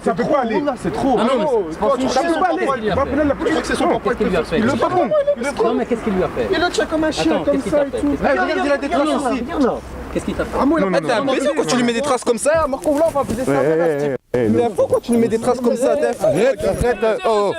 Ça peut pas aller. C'est trop. Ah non, Ça peut pas aller. Il va prendre la police. C'est son papa. Qu'est-ce qu'il lui a fait? Le patron. Non, mais qu'est-ce qu'il lui a fait? Il le tient comme un chien, comme ça et tout. Regarde, il a des traces aussi. Qu'est-ce qu'il t'a fait? Ah, moi, t'es un plaisir quand tu lui mets des traces comme ça. Marco, là, on va poser ça. Mais pourquoi tu lui mets des traces comme ça, Def? Arrête, oh.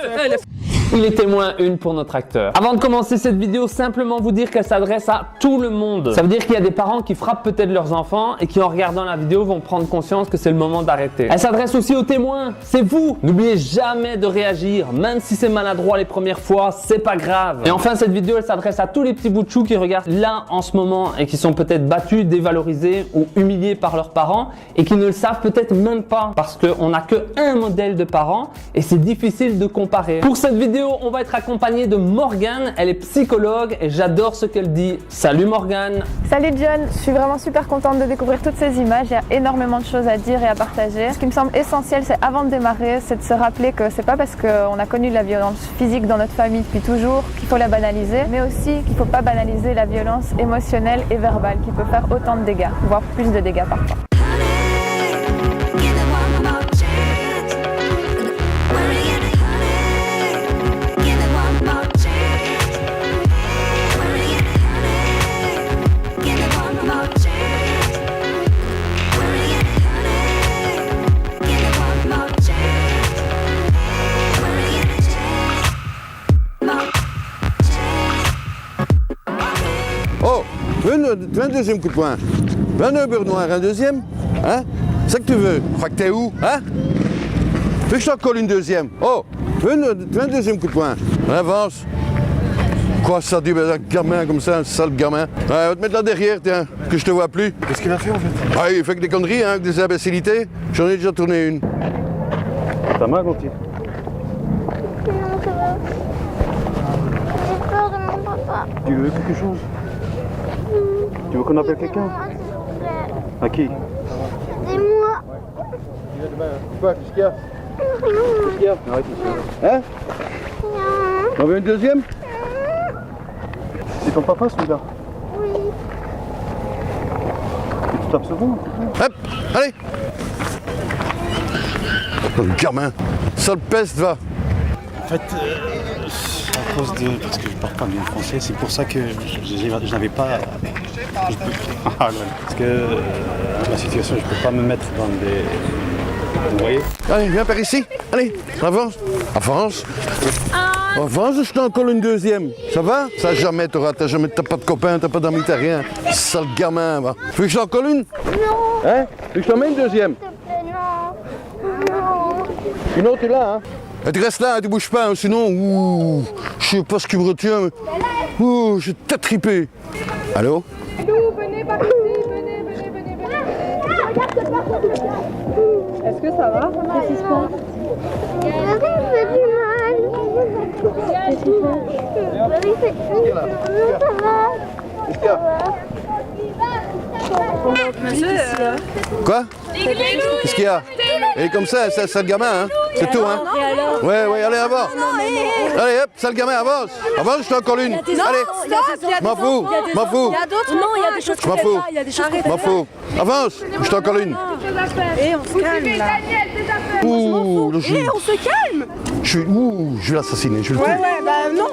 Il est témoin 1 pour notre acteur. Avant de commencer cette vidéo, simplement vous dire qu'elle s'adresse à tout le monde. Ça veut dire qu'il y a des parents qui frappent peut-être leurs enfants et qui en regardant la vidéo vont prendre conscience que c'est le moment d'arrêter. Elle s'adresse aussi aux témoins, c'est vous. N'oubliez jamais de réagir, même si c'est maladroit les premières fois, c'est pas grave. Et enfin cette vidéo elle s'adresse à tous les petits bouts de chou qui regardent là en ce moment et qui sont peut-être battus, dévalorisés ou humiliés par leurs parents et qui ne le savent peut-être même pas parce qu'on n'a que un modèle de parents et c'est difficile de comparer. Pour cette vidéo, on va être accompagné de Morgane, elle est psychologue et j'adore ce qu'elle dit. Salut Morgane. Salut John, je suis vraiment super contente de découvrir toutes ces images, il y a énormément de choses à dire et à partager. Ce qui me semble essentiel, c'est avant de démarrer, c'est de se rappeler que c'est pas parce qu'on a connu de la violence physique dans notre famille depuis toujours qu'il faut la banaliser, mais aussi qu'il faut pas banaliser la violence émotionnelle et verbale qui peut faire autant de dégâts, voire plus de dégâts parfois. Oh, tu veux un deuxième coup de poing? Tu veux un beurre noir, un deuxième? Hein? C'est ça que tu veux? Tu crois que t'es où? Hein? Tu veux que je t'en colle une deuxième? Oh, tu veux un deuxième coup de poing? On avance. Quoi ça dit, un gamin comme ça, un sale gamin? Ouais, on va te mettre là derrière, tiens, que je te vois plus. Qu'est-ce qu'il a fait en fait? Ah, il fait que des conneries, hein, des imbécilités. J'en ai déjà tourné une. T'as mal, mon petit? Non, ça va. J'ai peur de mon papa. Tu veux quelque chose? Tu veux qu'on appelle quelqu'un? S'il te plaît. À qui? Aidez-moi. Quoi, qu'est-ce qu'il y a? Qu'est-ce qu'il y a? Arrête ici. Hein? On veut une deuxième? C'est ton papa celui-là? Oui. Et tu tapes ce bon? Hop, allez! Oh, le gamin, sale peste, va! En fait, à cause de... parce que je parle pas bien français, c'est pour ça que je n'avais pas... parce que la situation, je peux pas me mettre dans des... Vous voyez? Allez, viens par ici, allez, avance, avance! Avance, je t'en colle une deuxième, ça va? Ça jamais, t'as pas de copain, t'as pas d'amis, t'as rien. Sale gamin, va! Tu veux que je t'en colle une? Non. Hein? Tu veux que je t'en mets une deuxième? S'il te plaît, non. Non. Une autre est là, hein? Et tu restes là, tu bouges pas, hein, sinon, ouh, je sais pas ce qui me retient, mais... Ouh, j'ai tête tripée. Allô? Venez par ici, venez. Est-ce que ça va? Qu'est-ce qui se passe? Ça fait du mal. Qu'est-ce qu'il fait? Ça va. Qu'est-ce qu'il y a? Quoi? Qu'est-ce qu'il y a? Et comme ça, sale gamin, hein? C'est tout, hein? Ouais, allez, avance! Allez, hop, sale gamin, avance! Avance, je t'en colle une! Allez! M'en fous! M'en fous! Il y a d'autres. Non, il y a des choses qui M'en ne fous! pas. Il y a des choses qui M'en fous! Avance! Je t'en colle une! Et on se calme là. Ouh, là, Et on se calme. je vais l'assassiner, je vais le tuer. Ouais, bah non.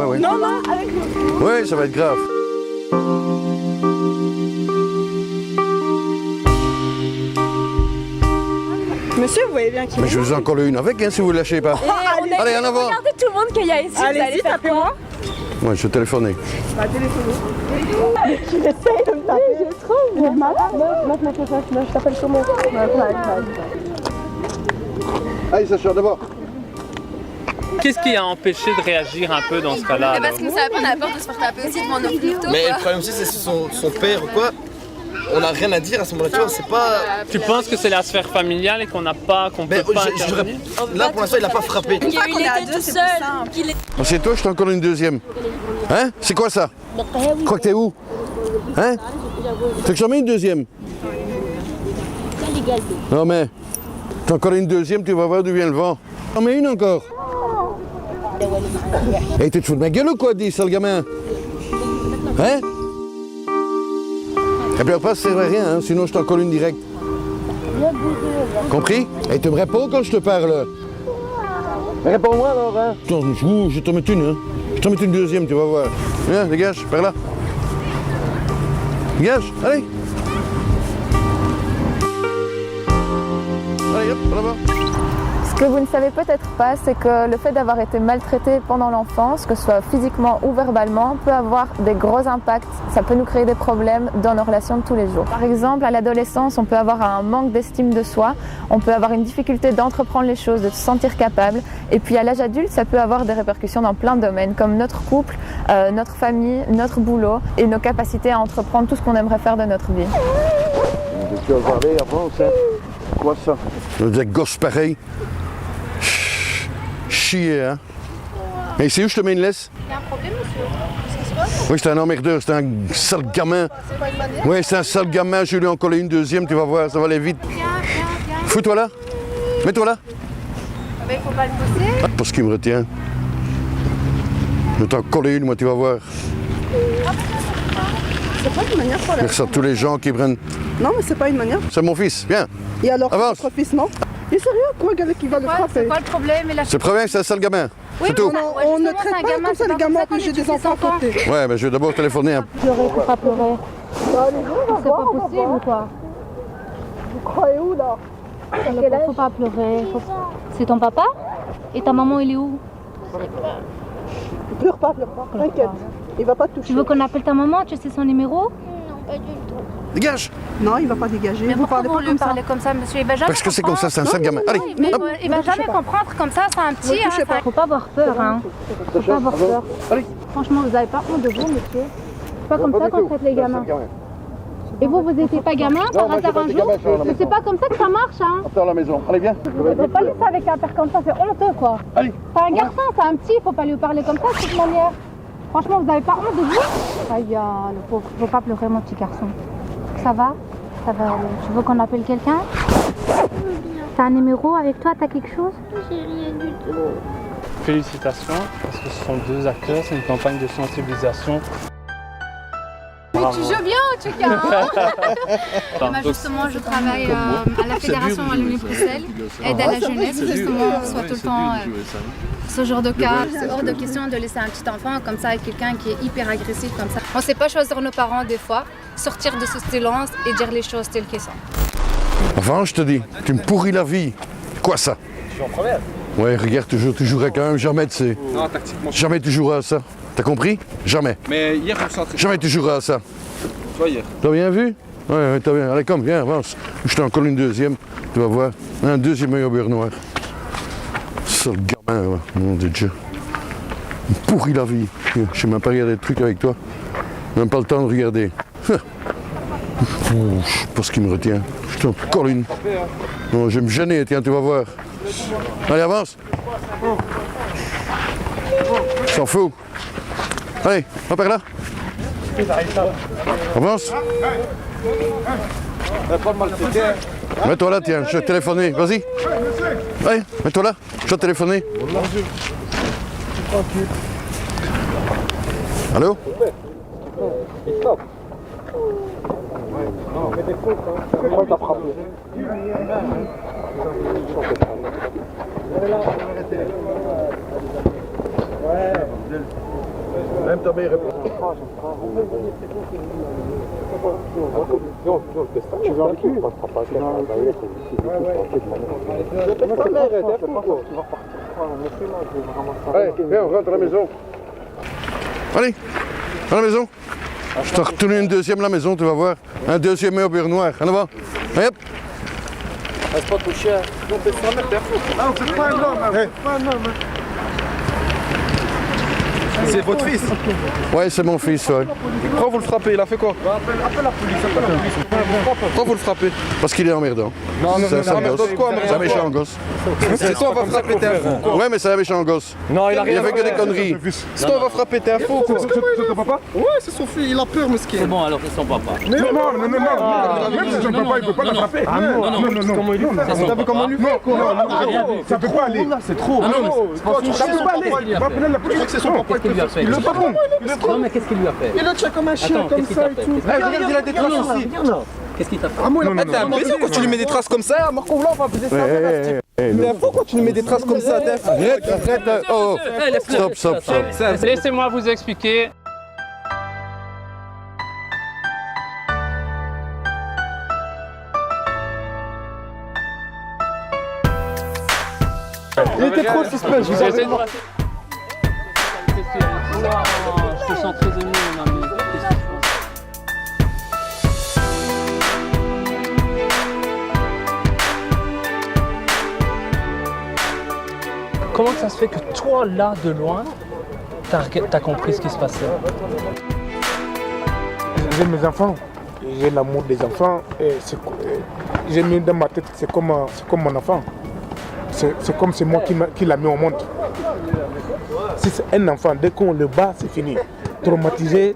Ouais. Non, avec nous. Ouais, ça va être grave. Monsieur, vous voyez bien qu'il Mais je vous en colle une avec, hein, si vous ne lâchez pas. Allez, en avant! Regardez tout le monde qu'il y a ici. Vous allez faire quoi? Ouais, je vais téléphoner. Tu essayes de me taper. J'ai trop meuf, je t'appelle comment? Allez, Sacha, d'abord. Qu'est-ce qui a empêché de réagir un peu dans ce cas-là? Parce qu'il ne savait pas, on a peur de se faire taper aussi devant nos plutôt. Mais le problème aussi, c'est son père ou quoi. On n'a rien à dire à ce moment-là, tu vois, c'est pas... Tu penses que c'est la sphère familiale et qu'on n'a pas, qu'on peut pas intervenir? Là, pour l'instant, il n'a pas frappé. Il était tout seul. C'est toi, je t'en colle une deuxième. Hein? C'est quoi ça? Tu crois que t'es où? Hein? Tu veux que j'en mets une deuxième? Non mais, t'en colles une deuxième, tu vas voir d'où vient le vent. T'en mets une encore? Et tu te fous de ma gueule ou quoi, dis, sale gamin? Hein? Et puis après, ça sert à rien, hein, sinon je t'en colle une direct. Compris? Et tu me réponds quand je te parle. Réponds-moi alors, hein. Attends, je t'en mets une, hein. Je t'en mets une deuxième, tu vas voir. Viens, dégage, par là. Dégage, allez. Allez, hop, là-bas. Ce que vous ne savez peut-être pas, c'est que le fait d'avoir été maltraité pendant l'enfance, que ce soit physiquement ou verbalement, peut avoir des gros impacts. Ça peut nous créer des problèmes dans nos relations de tous les jours. Par exemple, à l'adolescence, on peut avoir un manque d'estime de soi, on peut avoir une difficulté d'entreprendre les choses, de se sentir capable. Et puis à l'âge adulte, ça peut avoir des répercussions dans plein de domaines, comme notre couple, notre famille, notre boulot et nos capacités à entreprendre tout ce qu'on aimerait faire de notre vie. Tu vas parler avant, c'est quoi ça? Des gosses pareils. Chier, hein. Et c'est où je te mets une laisse? Il y a un problème, monsieur? Qu'est-ce qui se passe? Oui, c'était un emmerdeur, c'était un sale gamin. C'est pas une manière? Oui, c'est un sale gamin, je lui ai en collé une deuxième, tu vas voir, ça va aller vite. Viens. Fous-toi là. Mets-toi là. Ah ben, il faut pas le pousser. Ah, parce qu'il me retient. Je vais t'en coller une, moi, tu vas voir. C'est pas une manière pour la... Merci à tous les gens qui prennent. Non, mais c'est pas une manière. C'est mon fils, viens. Et alors, Avance. votre fils, non? Il est sérieux? Quoi, gars, qui va le frapper? C'est quoi le problème? C'est le problème, c'est un sale gamin. Oui, c'est tout. Non, on ne traite pas comme ça les gamins, puis j'ai des enfants à côté. Ouais, mais je vais d'abord téléphoner. Hein. Pleurer, faut pas pleurer. C'est pas possible ou quoi? Vous croyez où, là? Faut pas pleurer. C'est ton papa? Et ta maman, il est où? Pleure pas, t'inquiète. Il va pas te toucher. Tu veux qu'on appelle ta maman? Tu sais son numéro? Non, pas du tout. Dégage. Non, il va pas dégager. Mais Vous pourquoi parlez vous pas lui comme ça. parlez comme ça, monsieur? Il va jamais Parce que c'est comme ça, c'est un sale gamin. Allez, Mais hop. il va jamais comprendre comme ça, c'est un petit. touchez pas. Faut pas avoir peur, hein. Faut pas avoir peur. Franchement, vous avez pas honte de vous, monsieur. C'est pas comme ça qu'on traite les gamins. Et vous n'étiez pas gamin par hasard un jour? Mais c'est pas comme ça que ça marche, hein. Dans la maison. Allez, viens. Vous ne pouvez pas laisser avec un père comme ça, c'est honteux, quoi. Allez. C'est un garçon, c'est un petit, faut pas lui parler comme ça de toute manière. Franchement, vous avez pas honte de vous? Aïe, le pauvre, faut pas pleurer, mon petit garçon. Ça va? Ça va aller. Tu veux qu'on appelle quelqu'un? T'as un numéro avec toi? T'as quelque chose? J'ai rien du tout. Félicitations, parce que ce sont deux acteurs, c'est une campagne de sensibilisation. Mais tu joues bien en tout cas, hein. Moi justement je travaille à la Fédération Wallonie Bruxelles, aide à la jeunesse, justement on reçoit tout le temps ce genre de cas. C'est hors de question de laisser un petit enfant comme ça avec quelqu'un qui est hyper agressif comme ça. On ne sait pas choisir nos parents des fois, sortir de ce silence et dire les choses telles qu'elles sont. Enfin, je te dis, tu me pourris la vie. Quoi ça? Je suis en première. Ouais, regarde, tu jouerais quand même jamais, tu sais. Non, tactiquement. Jamais tu joueras à ça. T'as compris? Jamais. Mais hier, on s'est entraîné. Jamais tu joueras à ça. Tu vois, hier. T'as bien vu? Ouais, t'as bien. Allez, comme, viens, avance. Je t'en colle une deuxième, tu vas voir. Un deuxième œil au beurre noir. Sale gamin, ouais. Mon Dieu. Il me pourrit la vie. Je sais même pas regarder de trucs avec toi. Même pas le temps de regarder. Je sais pas ce qui me retient. Je t'en colle une. Non, je vais me gêner, tiens, tu vas voir. Allez, avance. S'en fout. Allez, va par là. Avance. Mets-toi là, tiens, je vais téléphoner. Vas-y. Allez, mets-toi là, je vais téléphoner. Allô? Même ta mère répond. Tu veux en cul? Allez, viens, on rentre à la maison. Allez, à la maison. Je t'en retourne une deuxième à la maison, tu vas voir. Un deuxième au beurre noir. En avant. Allez, hop. Reste pas touché. Non, c'est pas mettre. Non, c'est pas un homme. Pas un homme. C'est votre fils? Ouais, c'est mon fils, ouais. Pourquoi vous le frappez? Il a fait quoi? Appelle la police, Pourquoi vous le frappez? Parce qu'il est emmerdant. Non, c'est un sale gosse. C'est un méchant gosse. C'est toi, on va frapper, t'es un fou. Ouais, mais c'est un méchant gosse. Non, il a rien fait que des conneries. C'est toi, on va frapper, t'es un fou, quoi. C'est ton papa? Ouais, c'est son fils, il a peur, mesquin. C'est bon, alors c'est son papa. Mais non, même si son papa, il peut pas la frapper. Non. Comment il lui fait? T'as vu comment il lui fait? Ça peut pas aller. C'est trop. Ça peut pas aller. Il va appeler la police, c'est son papa. Qu'est-ce qu'il lui a fait? Le patron. Non, mais qu'est-ce qu'il lui a fait? Il le tient comme un chien, comme ça et tout. Regarde, il a des traces aussi. Qu'est-ce qu'il t'a fait? Ah, moi, t'es imbécile quand tu lui mets des traces comme ça, Marco, là, on va poser ça. Mais pourquoi tu lui mets des traces comme ça, Def? Arrête, oh, stop. Laissez-moi vous expliquer. Il était trop suspect, je vous J'ai essayé avais de... Je te sens très ému, mon ami. Qu'est-ce qui se passe? Comment ça se fait que toi, là, de loin, t'as compris ce qui se passait? J'ai mes enfants, j'ai l'amour des enfants, et j'ai mis dans ma tête, c'est comme mon enfant. C'est comme c'est moi qui l'a mis au monde. Si c'est un enfant, dès qu'on le bat, c'est fini. Traumatisé,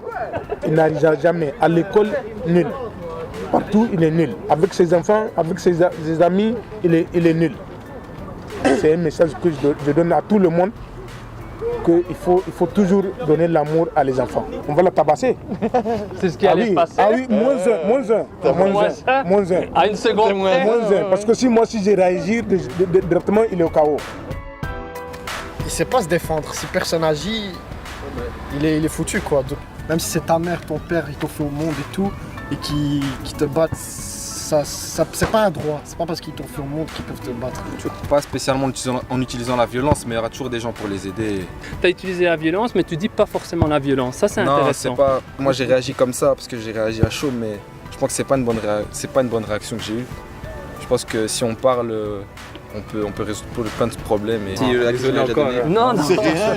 il n'arrivera jamais. À l'école, nul. Partout, il est nul. Avec ses enfants, avec ses amis, il est nul. C'est un message que je donne à tout le monde, qu'il faut toujours donner l'amour à les enfants. On va la tabasser. C'est ce qui allait se passer. Ah oui, moins un. À une seconde près. Moins un. Parce que si j'ai réagi directement, il est au chaos. Il sait pas se défendre. Si personne agit, il est foutu, quoi. Donc, même si c'est ta mère, ton père, ils t'ont fait au monde et tout, et qui te battent, ça c'est pas un droit. C'est pas parce qu'ils t'ont fait au monde qu'ils peuvent te battre. Pas spécialement en utilisant la violence, mais il y aura toujours des gens pour les aider. T'as utilisé la violence, mais tu dis pas forcément la violence. Ça, c'est intéressant. Non, c'est pas... Moi, j'ai réagi comme ça parce que j'ai réagi à chaud, mais je pense que c'est pas une bonne réaction que j'ai eue. Je pense que si on parle, on peut résoudre plein de problèmes. Et... Désolé encore. Non. C'est rien.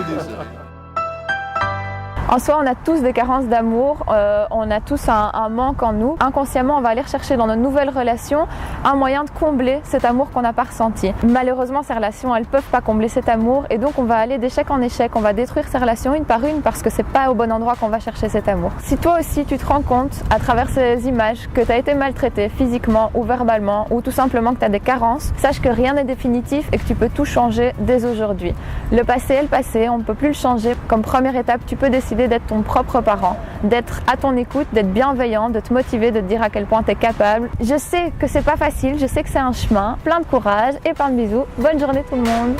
En soi, on a tous des carences d'amour, on a tous un manque en nous. Inconsciemment, on va aller rechercher dans notre nouvelle relation un moyen de combler cet amour qu'on n'a pas ressenti. Malheureusement, ces relations, elles ne peuvent pas combler cet amour et donc on va aller d'échec en échec. On va détruire ces relations une par une parce que c'est pas au bon endroit qu'on va chercher cet amour. Si toi aussi, tu te rends compte à travers ces images que tu as été maltraité physiquement ou verbalement ou tout simplement que tu as des carences, sache que rien n'est définitif et que tu peux tout changer dès aujourd'hui. Le passé est le passé, on ne peut plus le changer. Comme première étape, tu peux décider d'être ton propre parent, d'être à ton écoute, d'être bienveillant, de te motiver, de te dire à quel point tu es capable. Je sais que c'est pas facile, je sais que c'est un chemin, plein de courage et plein de bisous. Bonne journée tout le monde.